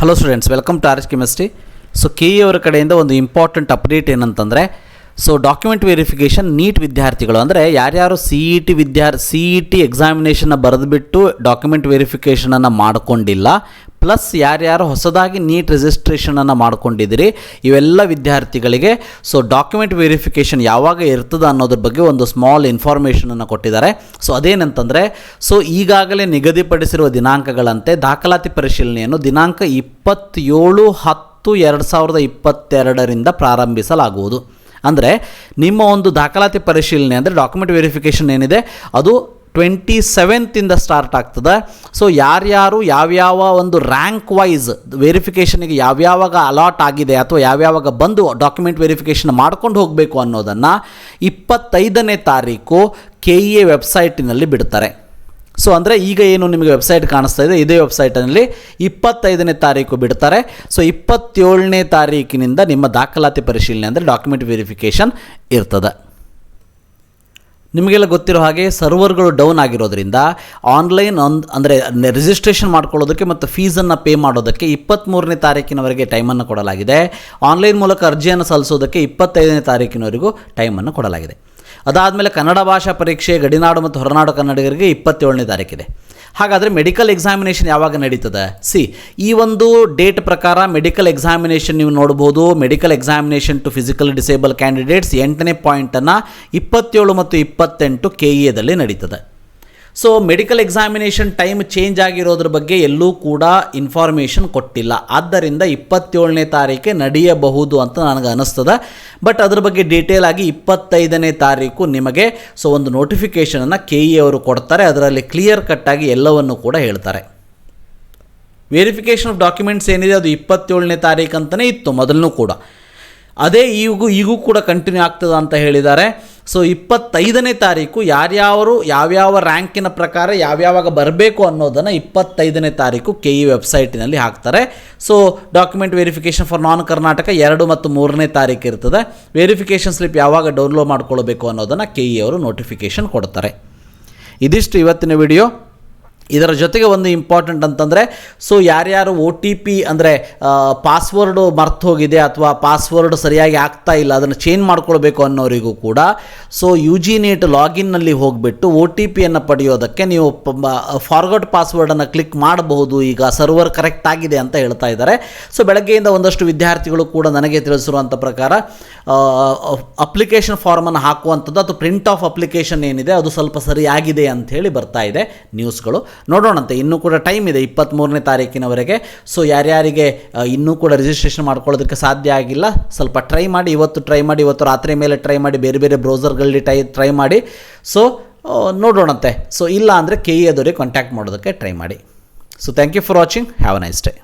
Hello students, welcome to RHchemistry. So KE ಅವರ ಕಡೆಯಿಂದ ಒಂದು ಇಂಪಾರ್ಟೆಂಟ್ ಅಪ್ಡೇಟ್ ಏನಂತಂದರೆ, ಸೊ ಡಾಕ್ಯುಮೆಂಟ್ ವೆರಿಫಿಕೇಷನ್ ನೀಟ್ ವಿದ್ಯಾರ್ಥಿಗಳು ಅಂದರೆ ಯಾರ್ಯಾರು ಸಿ ಇ ಟಿ ಎಕ್ಸಾಮಿನೇಷನ್ನ ಬರೆದುಬಿಟ್ಟು ಡಾಕ್ಯುಮೆಂಟ್ ವೆರಿಫಿಕೇಷನನ್ನು ಮಾಡಿಕೊಂಡಿಲ್ಲ, ಪ್ಲಸ್ ಯಾರ್ಯಾರು ಹೊಸದಾಗಿ ನೀಟ್ ರಿಜಿಸ್ಟ್ರೇಷನನ್ನು ಮಾಡ್ಕೊಂಡಿದ್ದೀರಿ ಇವೆಲ್ಲ ವಿದ್ಯಾರ್ಥಿಗಳಿಗೆ ಸೊ ಡಾಕ್ಯುಮೆಂಟ್ ವೆರಿಫಿಕೇಷನ್ ಯಾವಾಗ ಇರ್ತದೆ ಅನ್ನೋದ್ರ ಬಗ್ಗೆ ಒಂದು ಸ್ಮಾಲ್ ಇನ್ಫಾರ್ಮೇಷನನ್ನು ಕೊಟ್ಟಿದ್ದಾರೆ. ಸೊ ಅದೇನಂತಂದರೆ, ಸೊ ಈಗಾಗಲೇ ನಿಗದಿಪಡಿಸಿರುವ ದಿನಾಂಕಗಳಂತೆ ದಾಖಲಾತಿ ಪರಿಶೀಲನೆಯನ್ನು ದಿನಾಂಕ 27/10/2022 ಪ್ರಾರಂಭಿಸಲಾಗುವುದು. ಅಂದರೆ ನಿಮ್ಮ ಒಂದು ದಾಖಲಾತಿ ಪರಿಶೀಲನೆ ಅಂದರೆ ಡಾಕ್ಯುಮೆಂಟ್ ವೆರಿಫಿಕೇಷನ್ ಏನಿದೆ ಅದು 27 ಸ್ಟಾರ್ಟ್ ಆಗ್ತದೆ. ಸೊ ಯಾರ್ಯಾರು ಯಾವ್ಯಾವ ಒಂದು ರ್ಯಾಂಕ್ ವೈಸ್ ವೆರಿಫಿಕೇಷನ್ಗೆ ಯಾವ್ಯಾವಾಗ ಅಲಾಟ್ ಆಗಿದೆ ಅಥವಾ ಯಾವ್ಯಾವಾಗ ಬಂದು ಡಾಕ್ಯುಮೆಂಟ್ ವೆರಿಫಿಕೇಷನ್ ಮಾಡ್ಕೊಂಡು ಹೋಗಬೇಕು ಅನ್ನೋದನ್ನು 25ನೇ ತಾರೀಕು KE ವೆಬ್ಸೈಟಿನಲ್ಲಿ ಬಿಡ್ತಾರೆ. ಸೊ ಅಂದರೆ ಈಗ ಏನು ನಿಮಗೆ ವೆಬ್ಸೈಟ್ ಕಾಣಿಸ್ತಾ ಇದೆ, ಇದೇ ವೆಬ್ಸೈಟಲ್ಲಿ 25ನೇ ತಾರೀಕು ಬಿಡ್ತಾರೆ. ಸೊ 27ನೇ ತಾರೀಕಿನಿಂದ ನಿಮ್ಮ ದಾಖಲಾತಿ ಪರಿಶೀಲನೆ ಅಂದರೆ ಡಾಕ್ಯುಮೆಂಟ್ ವೆರಿಫಿಕೇಷನ್ ಇರ್ತದೆ. ನಿಮಗೆಲ್ಲ ಗೊತ್ತಿರೋ ಹಾಗೆ ಸರ್ವರ್ಗಳು ಡೌನ್ ಆಗಿರೋದ್ರಿಂದ ಆನ್ಲೈನ್ ಅಂದರೆ ರಿಜಿಸ್ಟ್ರೇಷನ್ ಮಾಡ್ಕೊಳ್ಳೋದಕ್ಕೆ ಮತ್ತು ಫೀಸನ್ನು ಪೇ ಮಾಡೋದಕ್ಕೆ 23ನೇ ತಾರೀಕಿನವರೆಗೆ ಟೈಮನ್ನು ಕೊಡಲಾಗಿದೆ. ಆನ್ಲೈನ್ ಮೂಲಕ ಅರ್ಜಿಯನ್ನು ಸಲ್ಲಿಸೋದಕ್ಕೆ 25ನೇ ತಾರೀಕಿನವರೆಗೂ ಟೈಮನ್ನು ಕೊಡಲಾಗಿದೆ. ಅದಾದಮೇಲೆ ಕನ್ನಡ ಭಾಷಾ ಪರೀಕ್ಷೆ ಗಡಿನಾಡು ಮತ್ತು ಹೊರನಾಡು ಕನ್ನಡಿಗರಿಗೆ 27ನೇ ತಾರೀಕಿದೆ. ಹಾಗಾದರೆ ಮೆಡಿಕಲ್ ಎಕ್ಸಾಮಿನೇಷನ್ ಯಾವಾಗ ನಡೀತದೆ? ಈ ಒಂದು ಡೇಟ್ ಪ್ರಕಾರ ಮೆಡಿಕಲ್ ಎಕ್ಸಾಮಿನೇಷನ್ ನೀವು ನೋಡ್ಬೋದು. Medical examination to physically disable candidates 8ನೇ ಪಾಯಿಂಟನ್ನು 27 ಮತ್ತು 28 KEದಲ್ಲಿ ನಡೀತದೆ. So medical examination time change ಆಗಿರೋದ್ರ ಬಗ್ಗೆ ಎಲ್ಲೂ ಕೂಡ ಇನ್ಫಾರ್ಮೇಷನ್ ಕೊಟ್ಟಿಲ್ಲ. ಆದ್ದರಿಂದ 27ನೇ ತಾರೀಕೆ ನಡೆಯಬಹುದು ಅಂತ ನನಗೆ ಅನ್ನಿಸ್ತದೆ. ಬಟ್ ಅದ್ರ ಬಗ್ಗೆ ಡೀಟೇಲ್ ಆಗಿ 25ನೇ ತಾರೀಕು ನಿಮಗೆ ಸೊ ಒಂದು ನೋಟಿಫಿಕೇಷನನ್ನು KE ಅವರು ಕೊಡ್ತಾರೆ. ಅದರಲ್ಲಿ ಕ್ಲಿಯರ್ ಕಟ್ಟಾಗಿ ಎಲ್ಲವನ್ನು ಕೂಡ ಹೇಳ್ತಾರೆ. ವೆರಿಫಿಕೇಷನ್ ಆಫ್ ಡಾಕ್ಯುಮೆಂಟ್ಸ್ ಏನಿದೆ ಅದು 27ನೇ ತಾರೀಕು ಅಂತಲೇ ಇತ್ತು ಮೊದಲನೂ ಕೂಡ. ಅದೇ ಈಗೂ ಕೂಡ ಕಂಟಿನ್ಯೂ ಆಗ್ತದೆ ಅಂತ ಹೇಳಿದ್ದಾರೆ. ಸೊ 25ನೇ ತಾರೀಕು ಯಾವ್ಯಾವ ರ್ಯಾಂಕಿನ ಪ್ರಕಾರ ಯಾವ್ಯಾವಾಗ ಬರಬೇಕು ಅನ್ನೋದನ್ನು 25ನೇ ತಾರೀಕು KE ವೆಬ್ಸೈಟಿನಲ್ಲಿ ಹಾಕ್ತಾರೆ. So document verification for non Karnataka 2 ಮತ್ತು 3ನೇ ತಾರೀಕು ಇರ್ತದೆ. ವೆರಿಫಿಕೇಷನ್ ಸ್ಲಿಪ್ ಯಾವಾಗ ಡೌನ್ಲೋಡ್ ಮಾಡ್ಕೊಳ್ಬೇಕು ಅನ್ನೋದನ್ನು KE ಅವರು ನೋಟಿಫಿಕೇಷನ್ ಕೊಡ್ತಾರೆ. ಇದಿಷ್ಟು ಇವತ್ತಿನ ವಿಡಿಯೋ. ಇದರ ಜೊತೆಗೆ ಒಂದು ಇಂಪಾರ್ಟೆಂಟ್ ಅಂತಂದರೆ, ಸೊ ಯಾರ್ಯಾರು OTP ಅಂದರೆ ಪಾಸ್ವರ್ಡು ಮರ್ತು ಹೋಗಿದೆ ಅಥವಾ ಪಾಸ್ವರ್ಡ್ ಸರಿಯಾಗಿ ಆಗ್ತಾ ಇಲ್ಲ, ಅದನ್ನು ಚೇಂಜ್ ಮಾಡ್ಕೊಳ್ಬೇಕು ಅನ್ನೋರಿಗೂ ಕೂಡ ಸೊ UG NEET ಲಾಗಿನ್ನಲ್ಲಿ ಹೋಗಿಬಿಟ್ಟು OTPಯನ್ನು ಪಡೆಯೋದಕ್ಕೆ ನೀವು ಫಾರ್ವರ್ಡ್ ಪಾಸ್ವರ್ಡನ್ನು ಕ್ಲಿಕ್ ಮಾಡಬಹುದು. ಈಗ ಸರ್ವರ್ ಕರೆಕ್ಟ್ ಆಗಿದೆ ಅಂತ ಹೇಳ್ತಾ ಇದ್ದಾರೆ. ಸೊ ಬೆಳಗ್ಗೆಯಿಂದ ಒಂದಷ್ಟು ವಿದ್ಯಾರ್ಥಿಗಳು ಕೂಡ ನನಗೆ ತಿಳಿಸಿರುವಂಥ ಪ್ರಕಾರ ಅಪ್ಲಿಕೇಶನ್ ಫಾರ್ಮನ್ನು ಹಾಕುವಂಥದ್ದು ಅಥವಾ ಪ್ರಿಂಟ್ ಆಫ್ ಅಪ್ಲಿಕೇಶನ್ ಏನಿದೆ ಅದು ಸ್ವಲ್ಪ ಸರಿಯಾಗಿದೆ ಅಂಥೇಳಿ ಬರ್ತಾ ಇದೆ ನ್ಯೂಸ್ಗಳು. ನೋಡೋಣಂತೆ, ಇನ್ನೂ ಕೂಡ ಟೈಮ್ ಇದೆ 23ನೇ ತಾರೀಕಿನವರೆಗೆ. ಸೊ ಯಾರ್ಯಾರಿಗೆ ಇನ್ನೂ ಕೂಡ ರಿಜಿಸ್ಟ್ರೇಷನ್ ಮಾಡ್ಕೊಳ್ಳೋದಕ್ಕೆ ಸಾಧ್ಯ ಆಗಿಲ್ಲ, ಸ್ವಲ್ಪ ಟ್ರೈ ಮಾಡಿ. ಇವತ್ತು ರಾತ್ರಿ ಮೇಲೆ ಟ್ರೈ ಮಾಡಿ, ಬೇರೆ ಬೇರೆ ಬ್ರೌಸರ್ಗಳಲ್ಲಿ ಟ್ರೈ ಮಾಡಿ. ಸೊ ನೋಡೋಣಂತೆ. ಸೊ ಇಲ್ಲ ಅಂದರೆ KE ಅದವರಿಗೆ ಕಾಂಟ್ಯಾಕ್ಟ್ ಮಾಡೋದಕ್ಕೆ ಟ್ರೈ ಮಾಡಿ. So thank you for watching. Have a nice day.